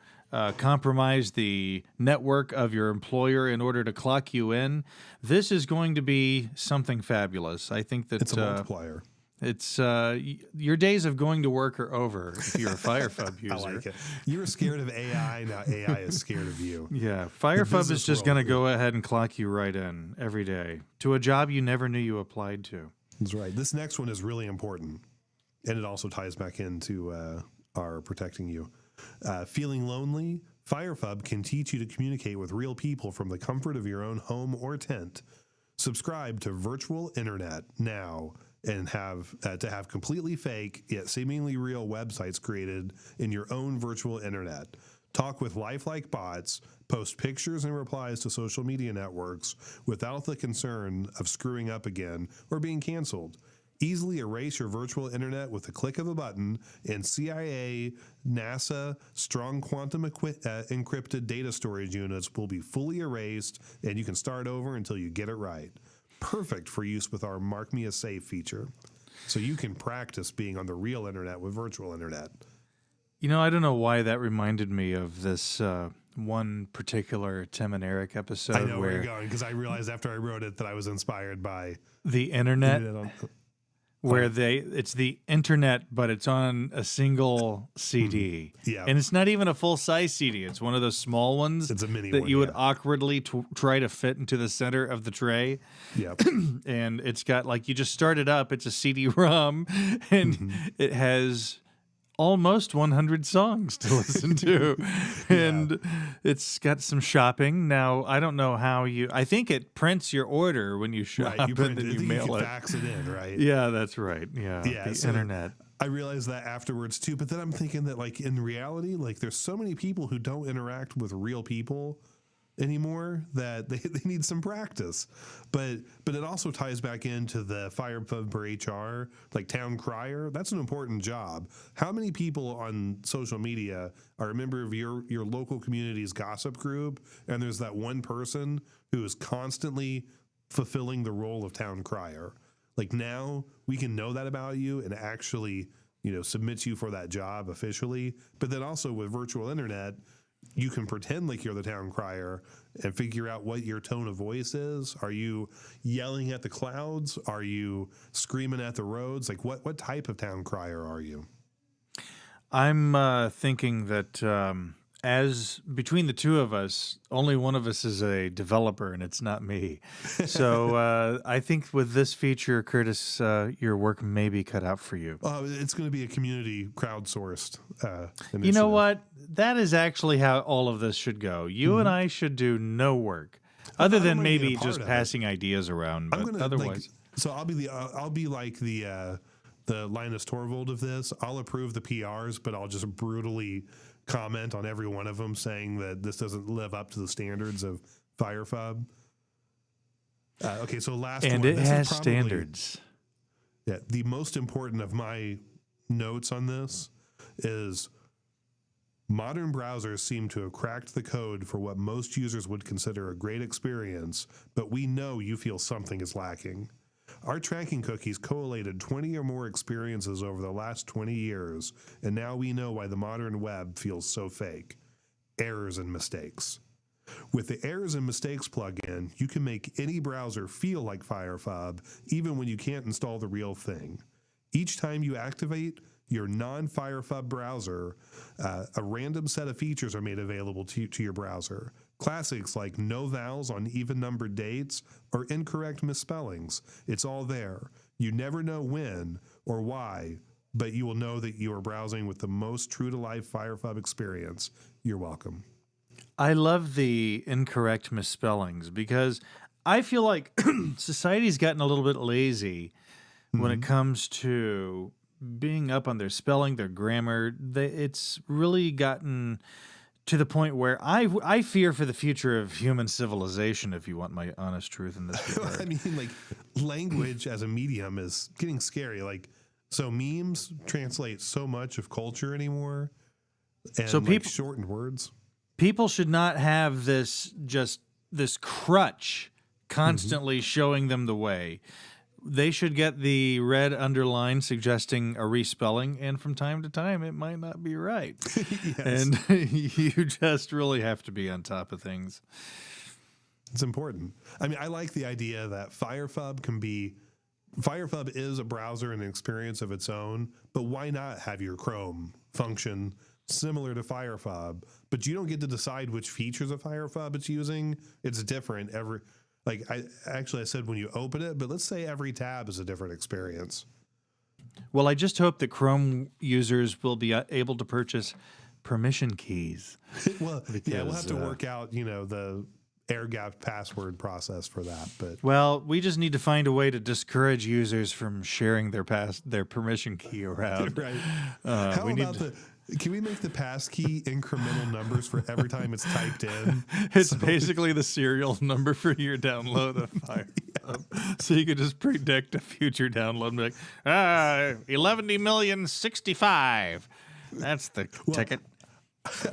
compromise the network of your employer in order to clock you in. This is going to be something fabulous. I think that it's a multiplier. It's your days of going to work are over if you're a FireFub user. I like it. You were scared of AI, now AI is scared of you. Yeah, FireFub is just going to go ahead and clock you right in every day to a job you never knew you applied to. That's right. This next one is really important, and it also ties back into our protecting you. Feeling lonely? FireFub can teach you to communicate with real people from the comfort of your own home or tent. Subscribe to Virtual Internet now and have completely fake yet seemingly real websites created in your own virtual internet. Talk with lifelike bots, post pictures and replies to social media networks without the concern of screwing up again or being canceled. Easily erase your virtual internet with the click of a button, and CIA, NASA, strong quantum encrypted data storage units will be fully erased, and you can start over until you get it right. Perfect for use with our Mark Me as Safe feature. So you can practice being on the real internet with virtual internet. You know, I don't know why that reminded me of this one particular Tim and Eric episode. I know where you're going, because I realized after I wrote it that I was inspired by the internet where it's the internet, but it's on a single CD. Yeah. And it's not even a full-size CD. It's one of those small ones. It's a mini that one, you would awkwardly try to fit into the center of the tray. Yep. And it's got, like, you just start it up. It's a CD-ROM, and it has almost 100 songs to listen to. And it's got some shopping. Now, I don't know how I think it prints your order when you shop, right, and then you mail it. Fax it in, right? Yeah, that's right. Yeah, the internet. I realized that afterwards too, but then I'm thinking that, like, in reality, like, there's so many people who don't interact with real people anymore that they need some practice. But it also ties back into the FireFub for HR, like town crier. That's an important job. How many people on social media are a member of your local community's gossip group, and there's that one person who is constantly fulfilling the role of town crier? Like, now we can know that about you and actually, submit you for that job officially. But then also with virtual internet, you can pretend like you're the town crier and figure out what your tone of voice is. Are you yelling at the clouds? Are you screaming at the roads? Like, what type of town crier are you? I'm thinking that as between the two of us, only one of us is a developer, and it's not me. So I think with this feature, Curtis, your work may be cut out for you. It's going to be a community crowdsourced initiative. You know what? That is actually how all of this should go. You and I should do no work, other than maybe just passing ideas around. But otherwise, so I'll be like the Linus Torvald of this. I'll approve the PRs, but I'll just brutally comment on every one of them saying that this doesn't live up to the standards of FireFub. Okay, so last And one. it This is has probably, standards. Yeah, the most important of my notes on this is modern browsers seem to have cracked the code for what most users would consider a great experience, but we know you feel something is lacking. Our tracking cookies collated 20 or more experiences over the last 20 years, and now we know why the modern web feels so fake. Errors and mistakes. With the Errors and Mistakes plugin, you can make any browser feel like FireFub, even when you can't install the real thing. Each time you activate your non-FireFub browser, a random set of features are made available to your browser. Classics like no vowels on even-numbered dates or incorrect misspellings. It's all there. You never know when or why, but you will know that you are browsing with the most true-to-life FireFub experience. You're welcome. I love the incorrect misspellings because I feel like society's gotten a little bit lazy when it comes to being up on their spelling, their grammar. It's really gotten to the point where I fear for the future of human civilization, if you want my honest truth in this regard. I mean, like, language as a medium is getting scary. Like, so memes translate so much of culture anymore, and So like shortened words. People should not have this crutch constantly showing them the way. They should get the red underline suggesting a respelling, and from time to time it might not be right. Yes. And you just really have to be on top of things. It's important. I mean, I like the idea that FireFub is a browser and an experience of its own, but why not have your Chrome function similar to FireFub, but you don't get to decide which features of FireFub it's using. It's different I said when you open it, but let's say every tab is a different experience. Well, I just hope that Chrome users will be able to purchase permission keys. Well, yeah, we'll have to work out, the air-gapped password process for that. But well, we just need to find a way to discourage users from sharing their permission key around. Right. Can we make the passkey incremental numbers for every time it's typed in? It's basically the serial number for your download of Fire. So you could just predict a future download and be like, 11,065,000. That's the ticket.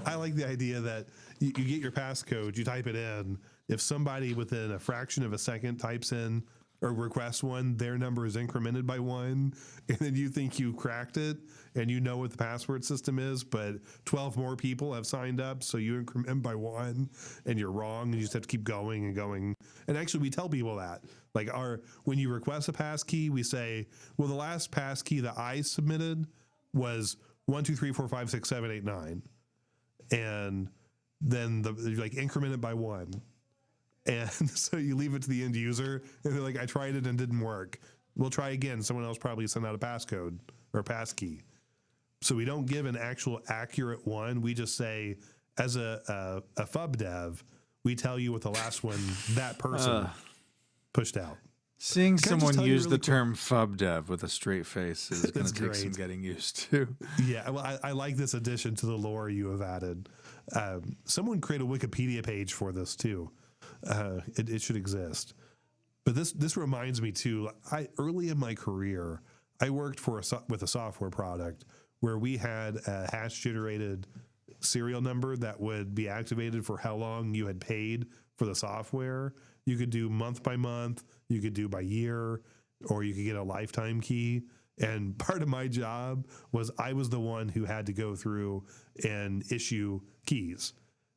I like the idea that you get your passcode, you type it in. If somebody within a fraction of a second types in or requests one, their number is incremented by 1, and then you think you cracked it and you know what the password system is, but 12 more people have signed up, so you increment by 1 and you're wrong, and you just have to keep going and going. And actually, we tell people that. Like, when you request a passkey, we say, well, the last passkey that I submitted was 1, 2, 3, 4, 5, 6, 7, 8, 9. And then increment it by 1. And so you leave it to the end user, and they're like, I tried it and it didn't work. We'll try again. Someone else probably sent out a passcode or a passkey. So we don't give an actual accurate one. We just say, as a FUB dev, we tell you what the last one that person pushed out. Seeing Can someone use the term FUB dev with a straight face is going to take some getting used to. Yeah, well, I like this addition to the lore you have added. Someone create a Wikipedia page for this too. It should exist. But this reminds me too. Early in my career, I worked with a software product where we had a hash generated serial number that would be activated for how long you had paid for the software. You could do month by month, you could do by year, or you could get a lifetime key. And part of my job was I was the one who had to go through and issue keys.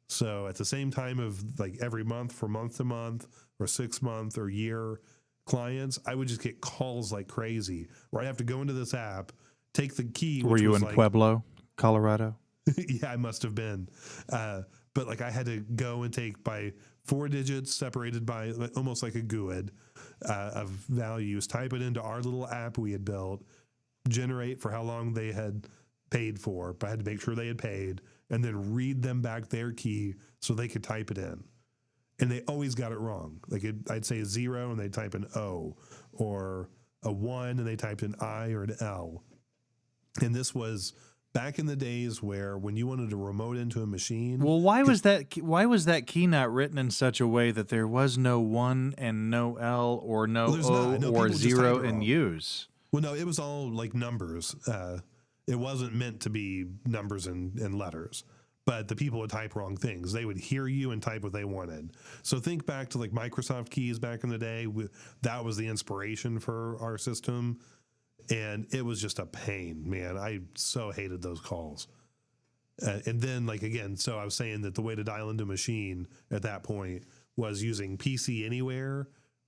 So at the same time of like every month for month to month or 6 month or year clients, I would just get calls like crazy where I have to go into this app, take the key. Were you in Pueblo, Colorado? Yeah, I must have been. But like I had to go and take by 4 digits separated by almost like a GUID of values, type it into our little app we had built, generate for how long they had paid for, but I had to make sure they had paid, and then read them back their key so they could type it in. And they always got it wrong. Like I'd say a 0 and they'd type an O, or a 1 and they typed an I or an L. And this was back in the days where when you wanted to remote into a machine, Well, why was that key not written in such a way that there was no 1 and no L or no well, there's O not. No, or people just 0 type it in wrong. use? Well, no, it was all like numbers. It wasn't meant to be numbers and letters, but the people would type wrong things. They would hear you and type what they wanted. So think back to like Microsoft keys back in the day. That was the inspiration for our system. And it was just a pain, man. I so hated those calls. And then, like, again, so I was saying that the way to dial into a machine at that point was using PC Anywhere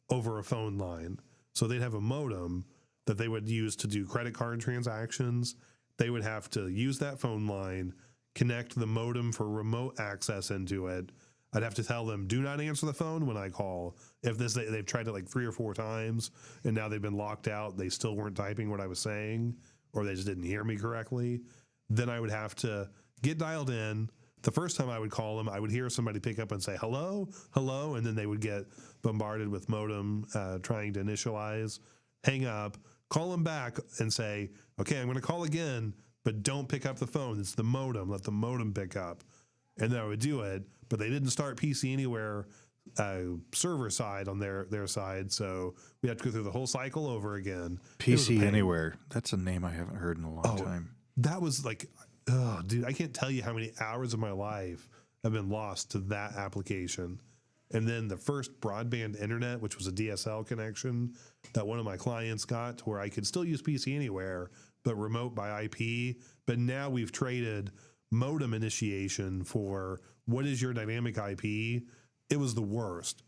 over a phone line. So they'd have a modem that they would use to do credit card transactions. They would have to use that phone line, connect the modem for remote access into it. I'd have to tell them, do not answer the phone when I call. If they've tried it like 3 or 4 times and now they've been locked out, they still weren't typing what I was saying, or they just didn't hear me correctly, then I would have to get dialed in. The first time I would call them, I would hear somebody pick up and say, hello, hello, and then they would get bombarded with modem trying to initialize, hang up, call them back and say, okay, I'm going to call again, but don't pick up the phone. It's the modem. Let the modem pick up. And then I would do it, but they didn't start PC Anywhere server side on their side, so we had to go through the whole cycle over again. PC Anywhere. That's a name I haven't heard in a long time. That was like, oh, dude, I can't tell you how many hours of my life have been lost to that application. And then the first broadband internet, which was a DSL connection that one of my clients got to where I could still use PC Anywhere, but remote by IP. But now we've traded modem initiation for what is your dynamic IP. It was the worst.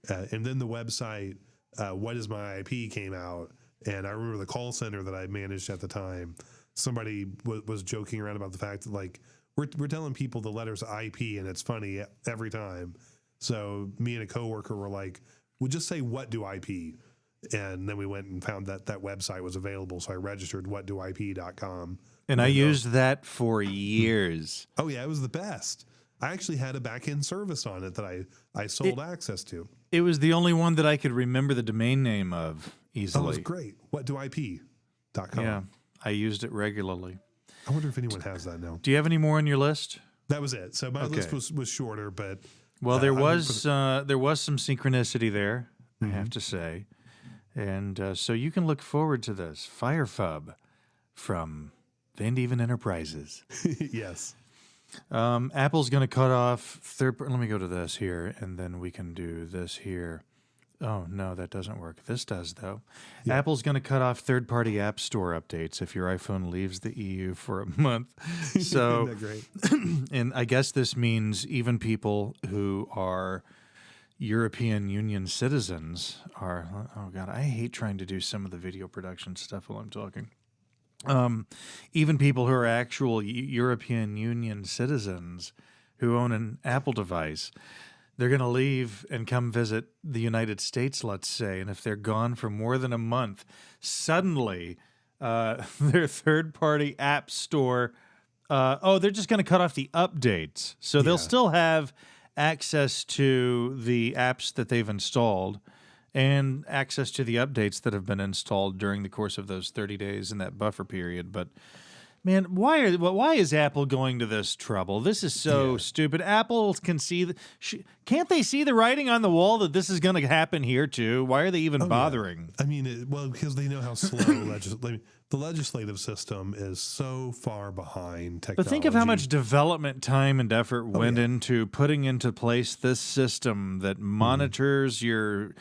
And then the website, What is My IP, came out. And I remember the call center that I managed at the time. Somebody was joking around about the fact that, like, we're telling people the letters IP, and it's funny every time. So me and a coworker were like, we'll just say, what do IP? And then we went and found that website was available. So I registered whatdoip.com. And I used that for years. Oh, yeah, it was the best. I actually had a back-end service on it that I sold access to. It was the only one that I could remember the domain name of easily. Oh, it was great. Whatdoip.com. Yeah, I used it regularly. I wonder if anyone has that now. Do you have any more on your list? That was it. So my list was shorter, but... Well, there was some synchronicity there, I have to say. And so you can look forward to this. Firefub from Van Dieven Enterprises. Yes. Apple's going to cut off let me go to this here, and then we can do this here. Oh, no, that doesn't work. This does, though. Yeah. Apple's going to cut off third-party app store updates if your iPhone leaves the EU for a month. So, Isn't that great? And I guess this means even people who are European Union citizens are, oh, God, I hate trying to do some of the video production stuff while I'm talking. Even people who are actual European Union citizens who own an Apple device, they're going to leave and come visit the United States, let's say, and if they're gone for more than a month, suddenly their third-party app store, they're just going to cut off the updates. So they'll still have access to the apps that they've installed and access to the updates that have been installed during the course of those 30 days in that buffer period. But man, why is Apple going to this trouble? This is so stupid. Apple can see can't they see the writing on the wall that this is going to happen here too? Why are they even bothering? Yeah. I mean, because they know how slow the legislative system is so far behind technology. But think of how much development time and effort went into putting into place this system that monitors your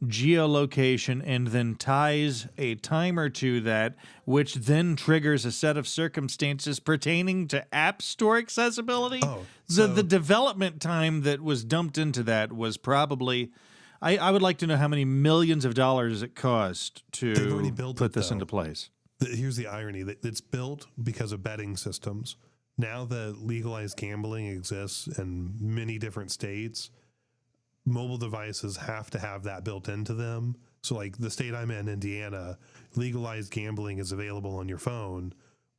geolocation and then ties a timer to that, which then triggers a set of circumstances pertaining to App Store accessibility. The development time that was dumped into that was probably, I would like to know how many millions of dollars it cost to put this into place. Here's the irony. It's built because of betting systems. Now that legalized gambling exists in many different states, mobile devices have to have that built into them. So like the state I'm in, Indiana, legalized gambling is available on your phone,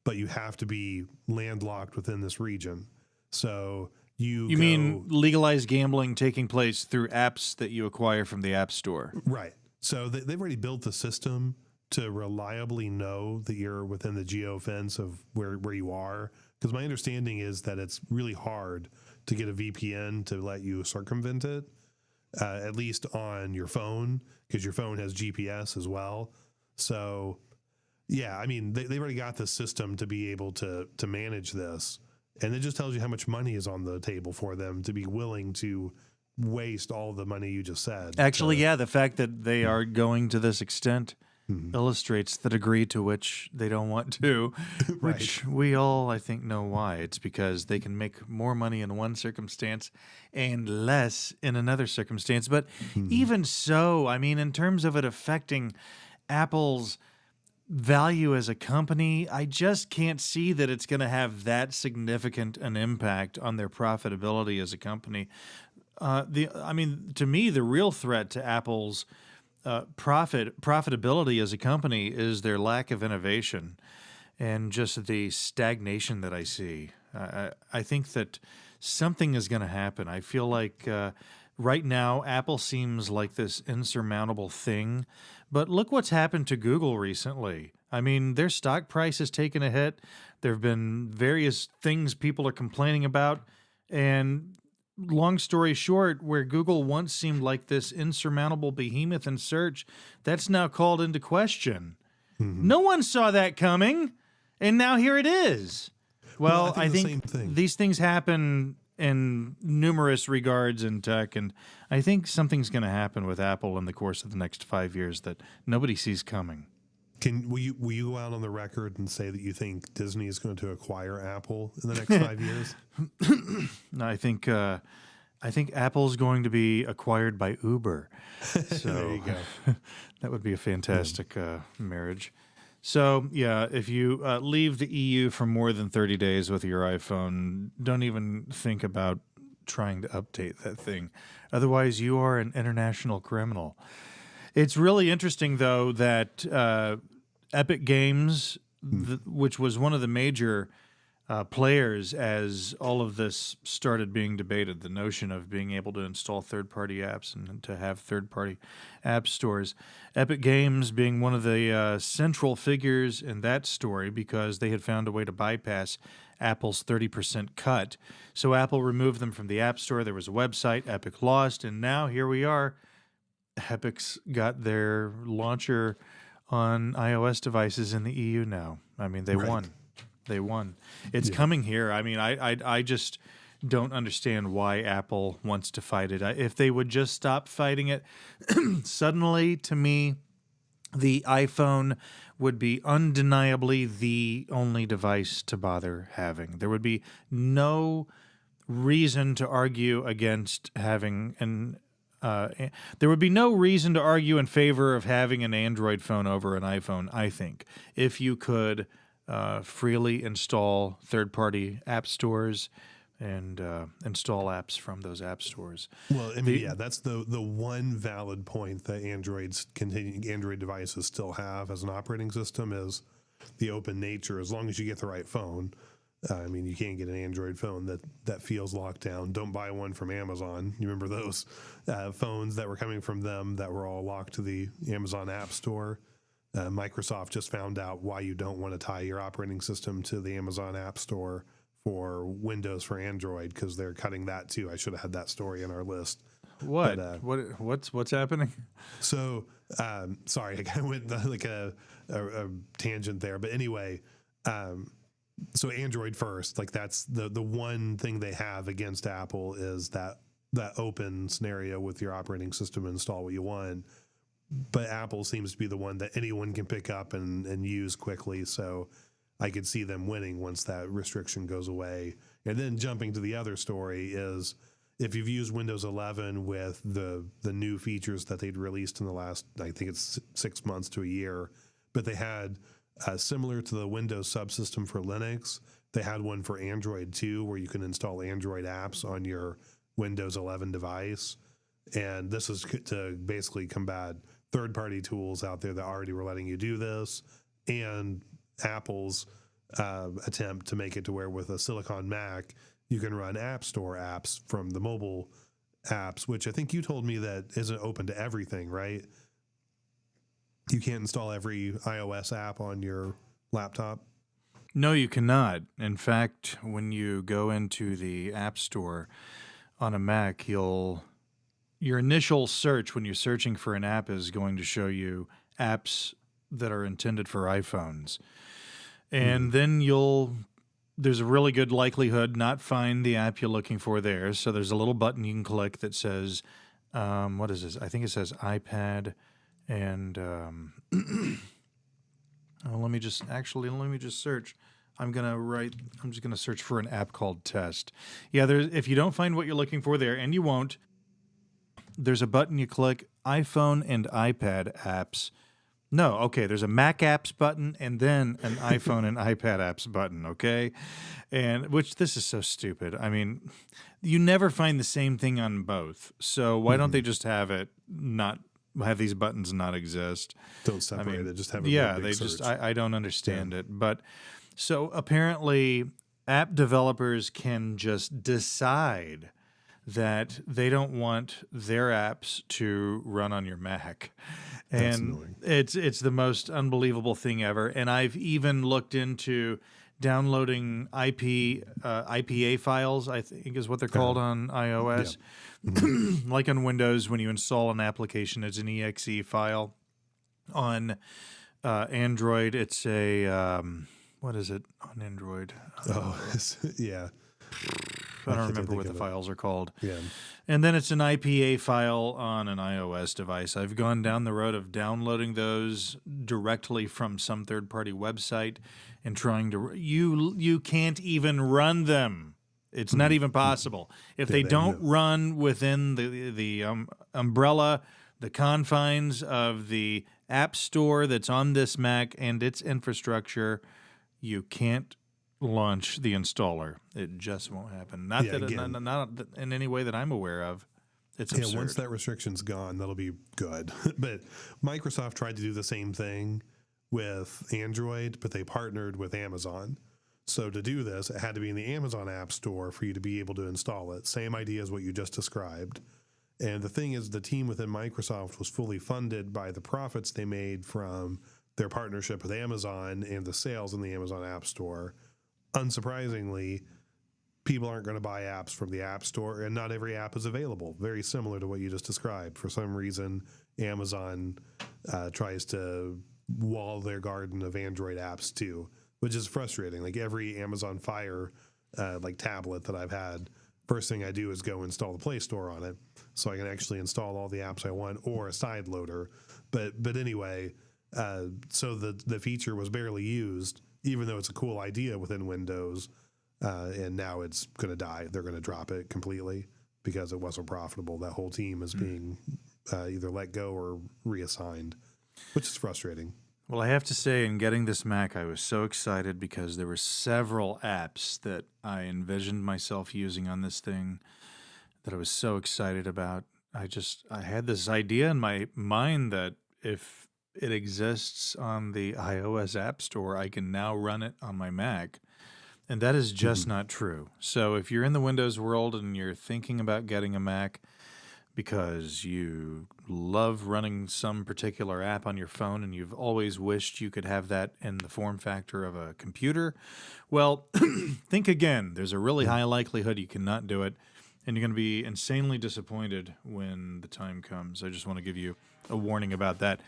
but you have to be landlocked within this region. So you mean legalized gambling taking place through apps that you acquire from the App Store? Right. So they've already built the system to reliably know that you're within the geofence of where you are? Because my understanding is that it's really hard to get a VPN to let you circumvent it, at least on your phone, because your phone has GPS as well. So, yeah, I mean, they've already got the system to be able to manage this. And it just tells you how much money is on the table for them to be willing to waste all the money you just said. Actually, yeah, the fact that they are going to this extent illustrates the degree to which they don't want to, which we all, I think, know why. It's because they can make more money in one circumstance and less in another circumstance. But even so, I mean, in terms of it affecting Apple's value as a company, I just can't see that it's going to have that significant an impact on their profitability as a company. I mean, to me, the real threat to Apple's profitability as a company is their lack of innovation and just the stagnation that I see. I think that something is going to happen. I feel like right now Apple seems like this insurmountable thing, but look what's happened to Google recently. I mean, their stock price has taken a hit. There have been various things people are complaining about, and long story short, where Google once seemed like this insurmountable behemoth in search, that's now called into question. No one saw that coming, and now here it is. Well, I think these things happen in numerous regards in tech, and I think something's going to happen with Apple in the course of the next 5 years that nobody sees coming. Will you go out on the record and say that you think Disney is going to acquire Apple in the next 5 years? No, I think Apple's going to be acquired by Uber. So there you go. That would be a fantastic marriage. So yeah, if you leave the EU for more than 30 days with your iPhone, don't even think about trying to update that thing. Otherwise, you are an international criminal. It's really interesting, though, that Epic Games, which was one of the major players as all of this started being debated, the notion of being able to install third-party apps and to have third-party app stores, Epic Games being one of the central figures in that story because they had found a way to bypass Apple's 30% cut. So Apple removed them from the App Store. There was a website, Epic lost, and now here we are. Epic's got their launcher on iOS devices in the EU now. I mean, they won. They won. It's coming here. I mean, I just don't understand why Apple wants to fight it. If they would just stop fighting it, suddenly, to me, the iPhone would be undeniably the only device to bother having. There would be no reason to argue against having an there would be no reason to argue in favor of having an Android phone over an iPhone, I think, if you could freely install third-party app stores and install apps from those app stores. Well, I mean, that's the one valid point that Android devices still have as an operating system is the open nature. As long as you get the right phone, I mean, you can't get an Android phone that feels locked down. Don't buy one from Amazon. You remember those phones that were coming from them that were all locked to the Amazon App Store? Microsoft just found out why you don't want to tie your operating system to the Amazon App Store for Windows for Android because they're cutting that too. I should have had that story in our list. What? But, what's happening? So, sorry, I kind of went like a tangent there. But anyway, so Android first, like that's the one thing they have against Apple is that open scenario with your operating system, install what you want. But Apple seems to be the one that anyone can pick up and use quickly. So I could see them winning once that restriction goes away. And then jumping to the other story is if you've used Windows 11 with the new features that they'd released in the last, I think it's 6 months to a year, but they had similar to the Windows subsystem for Linux, they had one for Android too, where you can install Android apps on your Windows 11 device. And this is to basically combat third-party tools out there that already were letting you do this, and Apple's attempt to make it to where with a Silicon Mac, you can run App Store apps from the mobile apps, which I think you told me that isn't open to everything, right? You can't install every iOS app on your laptop? No, you cannot. In fact, when you go into the App Store on a Mac, your initial search when you're searching for an app is going to show you apps that are intended for iPhones. And then there's a really good likelihood not find the app you're looking for there. So there's a little button you can click that says, what is this? I think it says iPad and let me just search. I'm just gonna search for an app called Test. Yeah, if you don't find what you're looking for there, and you won't, there's a button you click, iPhone and iPad apps. No, okay, there's a Mac apps button and then an iPhone and iPad apps button, okay? And this is so stupid. I mean, you never find the same thing on both. So why don't they just have these buttons not exist? Don't separate it, just have a yeah, big they search. just I don't understand it. But so apparently app developers can just decide that they don't want their apps to run on your Mac. And it's the most unbelievable thing ever. And I've even looked into downloading IPA files, I think is what they're called on iOS. Like on Windows, when you install an application, it's an exe file. On Android, it's a, what is it on Android? Yeah. I don't remember what the files are called. Yeah. And then it's an IPA file on an iOS device. I've gone down the road of downloading those directly from some third-party website and trying to... You can't even run them. It's not even possible. If they don't run within the umbrella, the confines of the App Store that's on this Mac and its infrastructure, you can't launch the installer. It just won't happen. Not in any way that I'm aware of. It's absurd. Once that restriction's gone, that'll be good. But Microsoft tried to do the same thing with Android, but they partnered with Amazon. So to do this, it had to be in the Amazon App Store for you to be able to install it. Same idea as what you just described. And the thing is, the team within Microsoft was fully funded by the profits they made from their partnership with Amazon and the sales in the Amazon App Store. Unsurprisingly, people aren't going to buy apps from the App Store, and not every app is available. Very similar to what you just described. For some reason, Amazon tries to wall their garden of Android apps too, which is frustrating. Like every Amazon Fire tablet that I've had, first thing I do is go install the Play Store on it so I can actually install all the apps I want, or a side loader. But anyway, so the feature was barely used, even though it's a cool idea within Windows, and now it's going to die. They're going to drop it completely because it wasn't profitable. That whole team is being either let go or reassigned, which is frustrating. Well, I have to say, in getting this Mac, I was so excited because there were several apps that I envisioned myself using on this thing that I was so excited about. I had this idea in my mind that if it exists on the iOS App Store, I can now run it on my Mac. And that is just not true. So if you're in the Windows world and you're thinking about getting a Mac because you love running some particular app on your phone and you've always wished you could have that in the form factor of a computer, well, think again. There's a really high likelihood you cannot do it, and you're going to be insanely disappointed when the time comes. I just want to give you a warning about that.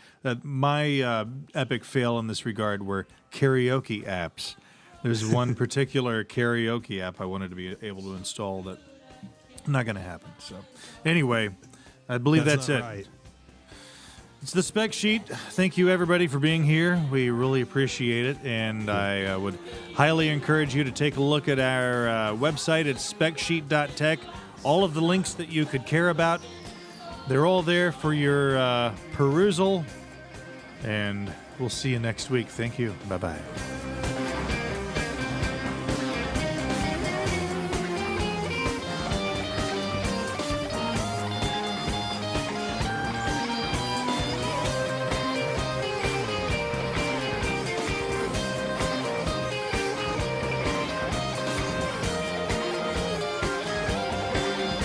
My epic fail in this regard were karaoke apps. There's one particular karaoke app I wanted to be able to install that not going to happen. So anyway, I believe that's it. Right. It's the Spec Sheet. Thank you, everybody, for being here. We really appreciate it, and I would highly encourage you to take a look at our website at specsheet.tech. All of the links that you could care about, they're all there for your perusal, and we'll see you next week. Thank you. Bye-bye.